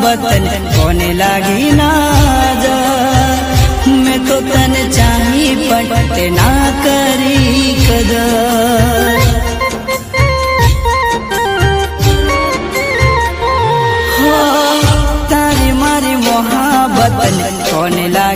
वतन कोने लागी नाज। मैं तो तन चाही पट ना करी कदर। हो तारी मारी मोहब्बत कोने लागी